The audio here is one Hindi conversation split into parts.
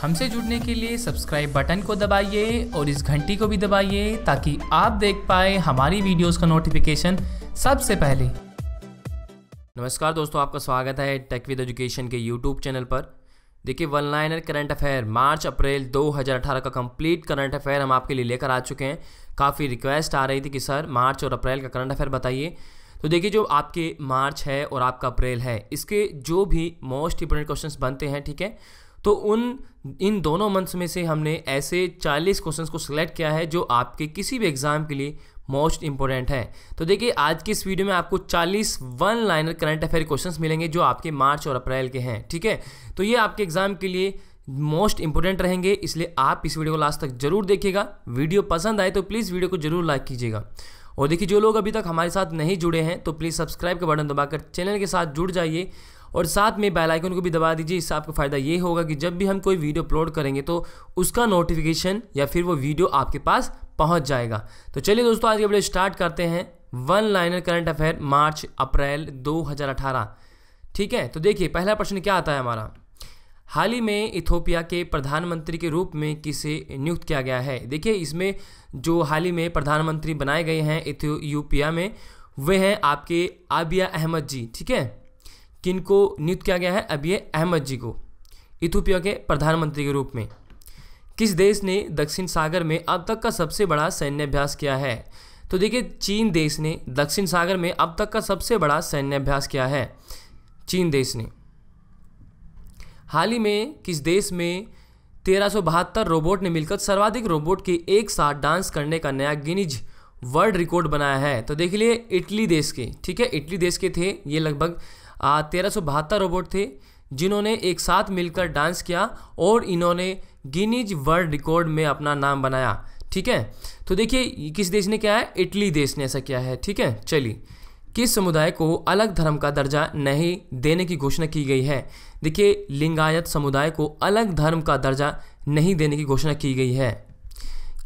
हमसे जुड़ने के लिए सब्सक्राइब बटन को दबाइए और इस घंटी को भी दबाइए ताकि आप देख पाए हमारी वीडियोस का नोटिफिकेशन सबसे पहले। नमस्कार दोस्तों, आपका स्वागत है टेक विद एजुकेशन के यूट्यूब चैनल पर। देखिए, वन लाइनर करंट अफेयर मार्च अप्रैल 2018 का कंप्लीट करंट अफेयर हम आपके लिए लेकर आ चुके हैं। काफ़ी रिक्वेस्ट आ रही थी कि सर मार्च और अप्रैल का करंट अफेयर बताइए। तो देखिए, जो आपके मार्च है और आपका अप्रैल है, इसके जो भी मोस्ट इंपोर्टेंट क्वेश्चंस बनते हैं, ठीक है, तो इन दोनों मंथ्स में से हमने ऐसे 40 क्वेश्चंस को सिलेक्ट किया है जो आपके किसी भी एग्जाम के लिए मोस्ट इंपॉर्टेंट है। तो देखिए, आज की इस वीडियो में आपको 40 one liner current affair questions मिलेंगे जो आपके मार्च और अप्रैल के हैं, ठीक है। तो ये आपके एग्जाम के लिए मोस्ट इंपॉर्टेंट रहेंगे, इसलिए आप इस वीडियो को लास्ट तक जरूर देखिएगा। वीडियो पसंद आए तो प्लीज़ वीडियो को जरूर लाइक कीजिएगा। और देखिए, जो लोग अभी तक हमारे साथ नहीं जुड़े हैं तो प्लीज़ सब्सक्राइब का बटन दबाकर चैनल के साथ जुड़ जाइए और साथ में बेल आइकन को भी दबा दीजिए। इससे आपको फ़ायदा ये होगा कि जब भी हम कोई वीडियो अपलोड करेंगे तो उसका नोटिफिकेशन या फिर वो वीडियो आपके पास पहुंच जाएगा। तो चलिए दोस्तों, आज की वीडियो स्टार्ट करते हैं। वन लाइनर करंट अफेयर मार्च अप्रैल 2018, ठीक है। तो देखिए, पहला प्रश्न क्या आता है हमारा। हाल ही में इथोपिया के प्रधानमंत्री के रूप में किसे नियुक्त किया गया है। देखिए, इसमें जो हाल ही में प्रधानमंत्री बनाए गए हैं इथियोपिया में, वे हैं आपके अबिय अहमद जी, ठीक है। किनको नियुक्त किया गया है? अबिय अहमद जी को इथियोपिया के प्रधानमंत्री के रूप में। किस देश ने दक्षिण सागर में अब तक का सबसे बड़ा सैन्य अभ्यास किया है? तो देखिए, चीन देश ने दक्षिण सागर में अब तक का सबसे बड़ा सैन्य अभ्यास किया है, चीन देश ने। हाल ही में किस देश में 1372 रोबोट ने मिलकर सर्वाधिक रोबोट के एक साथ डांस करने का नया गिनीज वर्ल्ड रिकॉर्ड बनाया है? तो देख लिए, इटली देश के, ठीक है, इटली देश के थे ये। लगभग 1372 रोबोट थे जिन्होंने एक साथ मिलकर डांस किया और इन्होंने गिनीज वर्ल्ड रिकॉर्ड में अपना नाम बनाया, ठीक है। तो देखिए, किस देश ने किया है? इटली देश ने ऐसा किया है, ठीक है। चलिए, किस समुदाय को अलग धर्म का दर्जा नहीं देने की घोषणा की गई है? देखिए, लिंगायत समुदाय को अलग धर्म का दर्जा नहीं देने की घोषणा की गई है।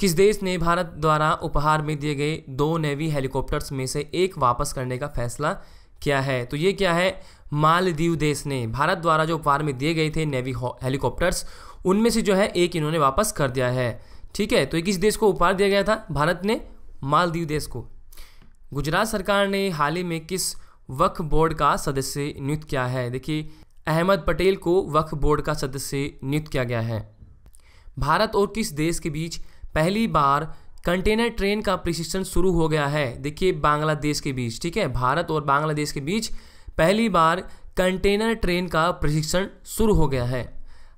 किस देश ने भारत द्वारा उपहार में दिए गए 2 नेवी हेलीकॉप्टर्स में से एक वापस करने का फैसला किया है? तो ये क्या है? मालदीव देश ने भारत द्वारा जो उपहार में दिए गए थे नेवी हेलीकॉप्टर्स, उनमें से जो है एक इन्होंने वापस कर दिया है, ठीक है। तो ये किस देश को उपहार दिया गया था? भारत ने मालदीव देश को। गुजरात सरकार ने हाल ही में किस वक्फ बोर्ड का सदस्य नियुक्त किया है? देखिए, अहमद पटेल को वक्फ बोर्ड का सदस्य नियुक्त किया गया है। भारत और किस देश के बीच पहली बार कंटेनर ट्रेन का प्रशिक्षण शुरू हो गया है? देखिए, बांग्लादेश के बीच, ठीक है। भारत और बांग्लादेश के बीच पहली बार कंटेनर ट्रेन का प्रशिक्षण शुरू हो गया है।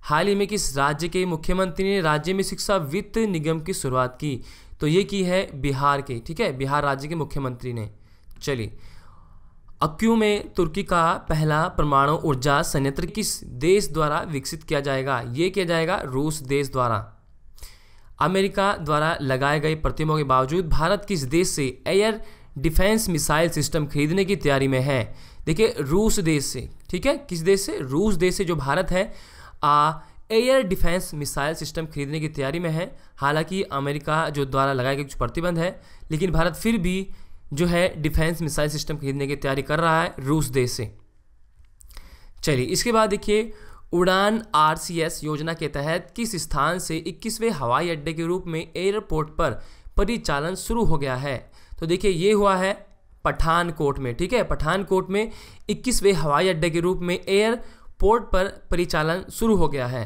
हाल ही में किस राज्य के मुख्यमंत्री ने राज्य में शिक्षा वित्त निगम की शुरुआत की? तो ये की है बिहार के, ठीक है, बिहार राज्य के मुख्यमंत्री ने। चलिए, अक्यू में तुर्की का पहला परमाणु ऊर्जा संयंत्र किस देश द्वारा विकसित किया जाएगा? ये किया जाएगा रूस देश द्वारा। अमेरिका द्वारा लगाए गए प्रतिबंधों के बावजूद भारत किस देश से एयर डिफेंस मिसाइल सिस्टम खरीदने की तैयारी में है? देखिए, रूस देश से, ठीक है। किस देश से? रूस देश से जो भारत है एयर डिफेंस मिसाइल सिस्टम खरीदने की तैयारी में है। हालांकि अमेरिका जो द्वारा लगाए गए कुछ प्रतिबंध है, लेकिन भारत फिर भी जो है डिफेंस मिसाइल सिस्टम खरीदने की तैयारी कर रहा है रूस देश से। चलिए, इसके बाद देखिए, उड़ान RCS योजना के तहत किस स्थान से 21वें हवाई अड्डे के रूप में एयरपोर्ट पर परिचालन शुरू हो गया है? तो देखिए, ये हुआ है पठानकोट में, ठीक है। पठानकोट में 21वें हवाई अड्डे के रूप में एयरपोर्ट पर परिचालन शुरू हो गया है।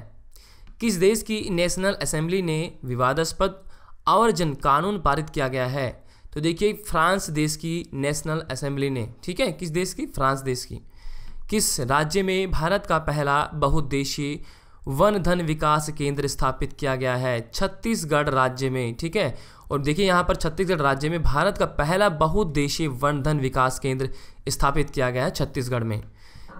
किस देश की नेशनल असेंबली ने विवादास्पद आवर्जन कानून पारित किया गया है? तो देखिए, फ्रांस देश की नेशनल असेंबली ने, ठीक है। किस देश की? फ्रांस देश की। किस राज्य में भारत का पहला बहुउद्देशीय वन धन विकास केंद्र स्थापित किया गया है? छत्तीसगढ़ राज्य में, ठीक है। और देखिए, यहाँ पर छत्तीसगढ़ राज्य में भारत का पहला बहुउद्देशीय वन धन विकास केंद्र स्थापित किया गया है छत्तीसगढ़ में।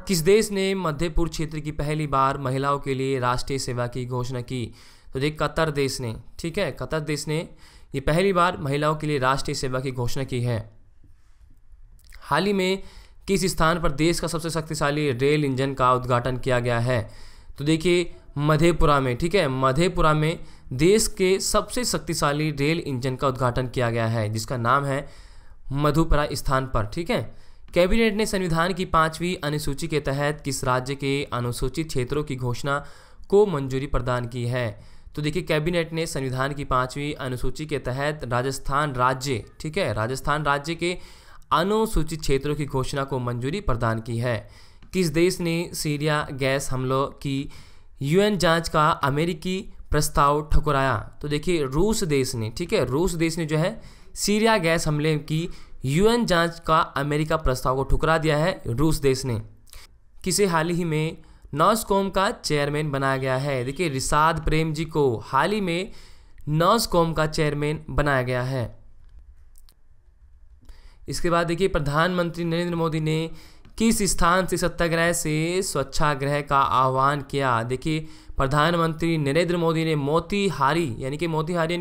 किस देश ने मध्य पूर्व क्षेत्र की पहली बार महिलाओं के लिए राष्ट्रीय सेवा की घोषणा की? तो देखिए, कतर देश ने, ठीक है, कतर देश ने ये पहली बार महिलाओं के लिए राष्ट्रीय सेवा की घोषणा की है। हाल ही में किस स्थान पर देश का सबसे शक्तिशाली रेल इंजन का उद्घाटन किया गया है? तो देखिए, मधेपुरा में, ठीक है, मधेपुरा में देश के सबसे शक्तिशाली रेल इंजन का उद्घाटन किया गया है, जिसका नाम है मधुपुरा स्थान पर, ठीक है। कैबिनेट ने संविधान की 5वीं अनुसूची के तहत किस राज्य के अनुसूचित क्षेत्रों की घोषणा को मंजूरी प्रदान की है। तो देखिए कैबिनेट ने संविधान की 5वीं अनुसूची के तहत राजस्थान राज्य, ठीक है, राजस्थान राज्य के अनुसूचित क्षेत्रों की घोषणा को मंजूरी प्रदान की है। किस देश ने सीरिया गैस हमलों की यूएन जांच का अमेरिकी प्रस्ताव ठुकराया? तो देखिए रूस देश ने, ठीक है, रूस देश ने जो है सीरिया गैस हमले की यूएन जांच का अमेरिका प्रस्ताव को ठुकरा दिया है रूस देश ने। किसे हाल ही में नॉसकॉम का चेयरमैन बनाया गया है? देखिए रिसाद प्रेम जी को हाल ही में नॉसकॉम का चेयरमैन बनाया गया है। इसके बाद देखिए प्रधानमंत्री नरेंद्र मोदी ने किस स्थान से सत्याग्रह से स्वच्छाग्रह का आह्वान किया? देखिए प्रधानमंत्री नरेंद्र मोदी ने मोतीहारी यानी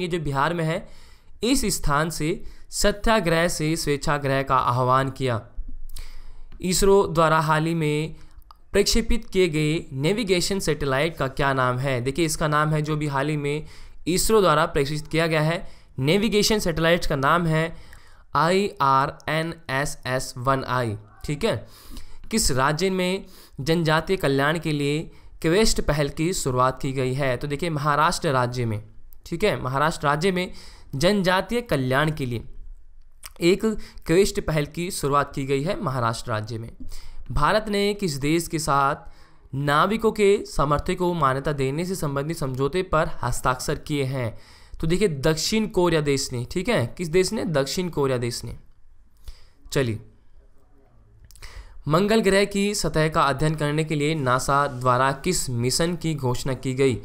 जो बिहार में है, इस स्थान से सत्याग्रह से स्वेच्छाग्रह का आह्वान किया। इसरो द्वारा हाल ही में प्रक्षेपित किए गए नेविगेशन सैटेलाइट का क्या नाम है? देखिए इसका नाम है, जो भी हाल ही में इसरो द्वारा प्रक्षेपित किया गया है नेविगेशन सैटेलाइट का नाम है IRNSS-1I, ठीक है। किस राज्य में जनजातीय कल्याण के लिए क्वेस्ट पहल की शुरुआत की गई है? तो देखिए महाराष्ट्र राज्य में, ठीक है, महाराष्ट्र राज्य में जनजातीय कल्याण के लिए एक क्वेस्ट पहल की शुरुआत की गई है महाराष्ट्र राज्य में। भारत ने किस देश के साथ नाविकों के सामर्थ्य को मान्यता देने से संबंधित समझौते पर हस्ताक्षर किए हैं? तो देखिए दक्षिण कोरिया देश ने, ठीक है, किस देश ने? दक्षिण कोरिया देश ने। चलिए, मंगल ग्रह की सतह का अध्ययन करने के लिए नासा द्वारा किस मिशन की घोषणा की गई?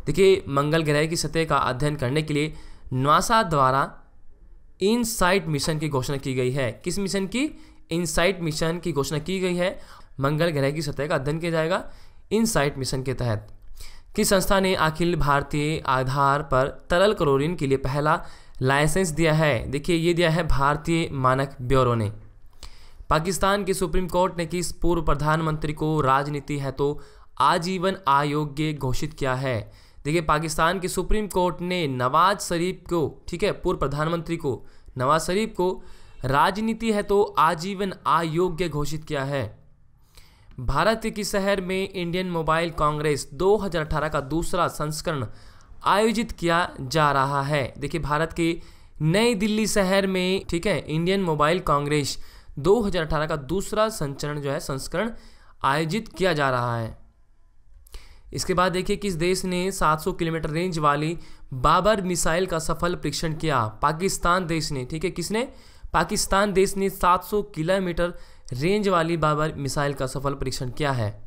देखिए मंगल ग्रह की सतह का अध्ययन करने के लिए नासा द्वारा इनसाइट मिशन की घोषणा की गई है। किस मिशन की? इनसाइट मिशन की घोषणा की गई है। मंगल ग्रह की सतह का अध्ययन किया जाएगा इनसाइट मिशन के तहत। किस संस्था ने अखिल भारतीय आधार पर तरल क्लोरीन के लिए पहला लाइसेंस दिया है? देखिए ये दिया है भारतीय मानक ब्यूरो ने। पाकिस्तान के सुप्रीम कोर्ट ने किस पूर्व प्रधानमंत्री को राजनीति है तो आजीवन अयोग्य घोषित किया है? देखिए पाकिस्तान के सुप्रीम कोर्ट ने नवाज शरीफ को, ठीक है, पूर्व प्रधानमंत्री को, नवाज शरीफ को राजनीति है तो आजीवन अयोग्य घोषित किया है। भारत के शहर में इंडियन मोबाइल कांग्रेस 2018 का दूसरा संस्करण आयोजित किया जा रहा है? देखिए भारत के नई दिल्ली शहर में, ठीक है, इंडियन मोबाइल कांग्रेस 2018 का दूसरा संस्करण आयोजित किया जा रहा है। इसके बाद देखिए किस देश ने 700 किलोमीटर रेंज वाली बाबर मिसाइल का सफल परीक्षण किया? पाकिस्तान देश ने, ठीक है, किसने? पाकिस्तान देश ने 700 किलोमीटर रेंज वाली बाबर मिसाइल का सफल परीक्षण किया है।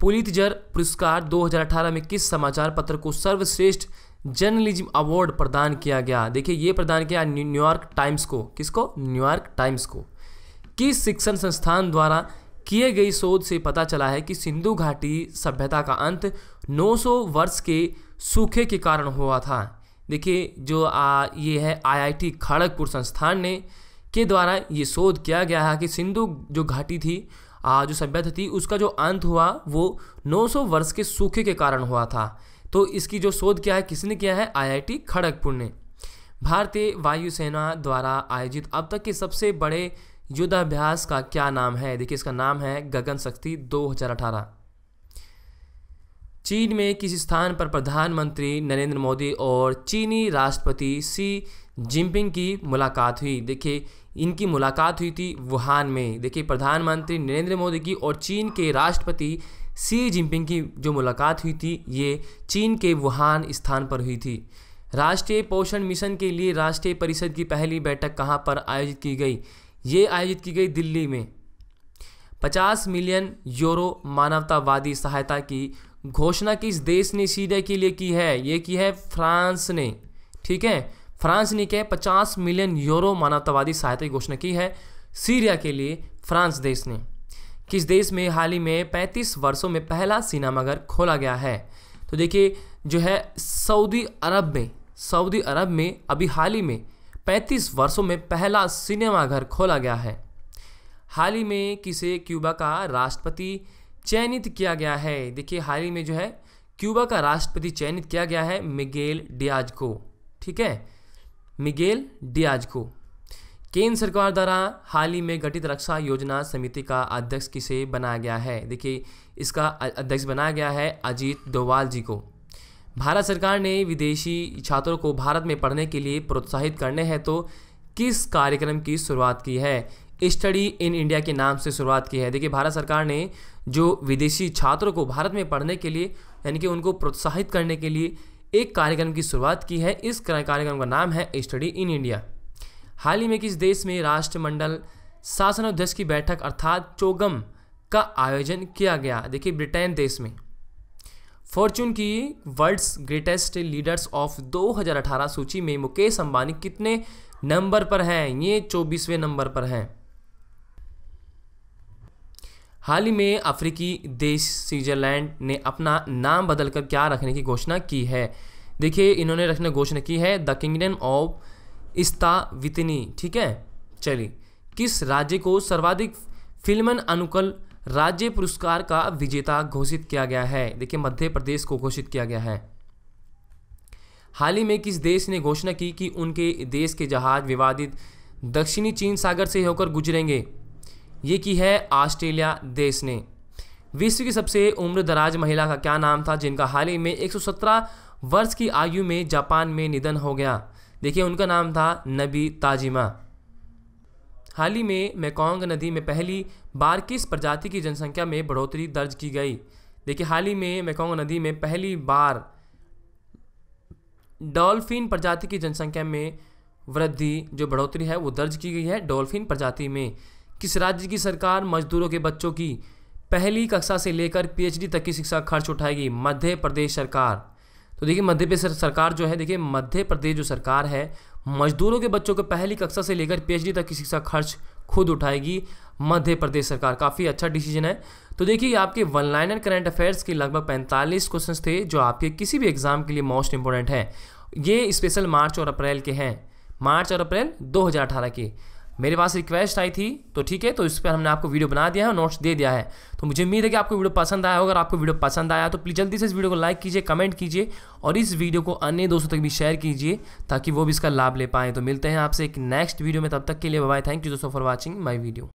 पुलित्जर पुरस्कार 2018 में किस समाचार पत्र को सर्वश्रेष्ठ जर्नलिज्म अवार्ड प्रदान किया गया? देखिए ये प्रदान किया न्यूयॉर्क टाइम्स को। किसको? न्यूयॉर्क टाइम्स को। किस शिक्षण संस्थान द्वारा किए गई शोध से पता चला है कि सिंधु घाटी सभ्यता का अंत 900 वर्ष के सूखे के कारण हुआ था? देखिए जो ये है IIT खड़गपुर संस्थान ने के द्वारा ये शोध किया गया है कि सिंधु जो घाटी थी, जो सभ्यता थी, उसका जो अंत हुआ वो 900 वर्ष के सूखे के कारण हुआ था। तो इसकी जो शोध किया है, किसने किया है? IIT खड़गपुर ने। भारतीय वायुसेना द्वारा आयोजित अब तक के सबसे बड़े युद्धाभ्यास का क्या नाम है? देखिए इसका नाम है गगन शक्ति 2018। चीन में किस स्थान पर प्रधानमंत्री नरेंद्र मोदी और चीनी राष्ट्रपति शी जिनपिंग की मुलाकात हुई? देखिए इनकी मुलाकात हुई थी वुहान में। देखिए प्रधानमंत्री नरेंद्र मोदी की और चीन के राष्ट्रपति शी जिनपिंग की जो मुलाकात हुई थी, ये चीन के वुहान स्थान पर हुई थी। राष्ट्रीय पोषण मिशन के लिए राष्ट्रीय परिषद की पहली बैठक कहाँ पर आयोजित की गई? ये आयोजित की गई दिल्ली में। 50 मिलियन यूरो मानवतावादी सहायता की घोषणा किस देश ने सीरिया के लिए की है? ये की है फ्रांस ने, ठीक है, फ्रांस ने क्या 50 मिलियन यूरो मानवतावादी सहायता की घोषणा की है सीरिया के लिए, फ्रांस देश ने। किस देश में हाल ही में 35 वर्षों में पहला सिनेमाघर खोला गया है? तो देखिए जो है सऊदी अरब में अभी हाल ही में 35 वर्षों में पहला सिनेमाघर खोला गया है। हाल ही में किसे क्यूबा का राष्ट्रपति चयनित किया गया है? देखिए हाल ही में जो है क्यूबा का राष्ट्रपति चयनित किया गया है मिगेल डियाज को, ठीक है, मिगेल डियाज को। केंद्र सरकार द्वारा हाल ही में गठित रक्षा योजना समिति का अध्यक्ष किसे बनाया गया है? देखिए, इसका अध्यक्ष बनाया गया है अजीत डोभाल जी को। भारत सरकार ने विदेशी छात्रों को भारत में पढ़ने के लिए प्रोत्साहित करने हेतु किस कार्यक्रम की शुरुआत की है? स्टडी इन इंडिया के नाम से शुरुआत की है। देखिए, भारत सरकार ने जो विदेशी छात्रों को भारत में पढ़ने के लिए यानी कि उनको प्रोत्साहित करने के लिए एक कार्यक्रम की शुरुआत की है। इस कार्यक्रम का नाम है स्टडी इन इंडिया। हाल ही में किस देश में राष्ट्रमंडल शासनाध्यक्ष की बैठक अर्थात चोगम का आयोजन किया गया? देखिए, ब्रिटेन देश में। फॉर्च्यून की वर्ल्ड्स ग्रेटेस्ट लीडर्स ऑफ 2018 सूची में मुकेश अंबानी कितने नंबर पर हैं? ये 24वें नंबर पर हैं। हाल ही में अफ्रीकी देश स्विट्जरलैंड ने अपना नाम बदलकर क्या रखने की घोषणा की है? देखिए, इन्होंने रखने की घोषणा की है द किंगडम ऑफ इस्तावितनी। ठीक है, चलिए, किस राज्य को सर्वाधिक फिल्मन अनुकूल राज्य पुरस्कार का विजेता घोषित किया गया है? देखिए, मध्य प्रदेश को घोषित किया गया है। हाल ही में किस देश ने घोषणा की कि उनके देश के जहाज विवादित दक्षिणी चीन सागर से होकर गुजरेंगे? ये की है ऑस्ट्रेलिया देश ने। विश्व की सबसे उम्र दराज महिला का क्या नाम था जिनका हाल ही में 117 वर्ष की आयु में जापान में निधन हो गया? देखिए, उनका नाम था नबी ताजिमा। हाल ही में मेकोंग नदी में पहली बार किस प्रजाति की जनसंख्या में बढ़ोतरी दर्ज की गई? देखिए, हाल ही में मेकोंग नदी में पहली बार डॉल्फिन प्रजाति की जनसंख्या में वृद्धि जो बढ़ोतरी है वो दर्ज की गई है डॉल्फिन प्रजाति में। किस राज्य की सरकार मजदूरों के बच्चों की पहली कक्षा से लेकर पीएचडी तक की शिक्षा खर्च उठाएगी? मध्य प्रदेश सरकार। तो देखिए, मध्य प्रदेश सरकार जो है, देखिए मध्य प्रदेश जो सरकार है मजदूरों के बच्चों को पहली कक्षा से लेकर पीएचडी तक की शिक्षा खर्च खुद उठाएगी मध्य प्रदेश सरकार। काफ़ी अच्छा डिसीजन है। तो देखिए, आपके वन लाइनर करंट अफेयर्स के लगभग 45 क्वेश्चंस थे जो आपके किसी भी एग्जाम के लिए मोस्ट इंपॉर्टेंट है। ये स्पेशल मार्च और अप्रैल के हैं, मार्च और अप्रैल 2018 के। मेरे पास रिक्वेस्ट आई थी तो ठीक है, तो इस पर हमने आपको वीडियो बना दिया है और नोट्स दे दिया है। तो मुझे उम्मीद है कि आपको वीडियो पसंद आया होगा। अगर आपको वीडियो पसंद आया तो प्लीज़ जल्दी से इस वीडियो को लाइक कीजिए, कमेंट कीजिए और इस वीडियो को अन्य दोस्तों तक भी शेयर कीजिए ताकि वो भी इसका लाभ ले पाएँ। तो मिलते हैं आपसे एक नेक्स्ट वीडियो में, तब तक के लिए बाय बाय। थैंक यू दोस्तों फॉर वॉचिंग माई वीडियो।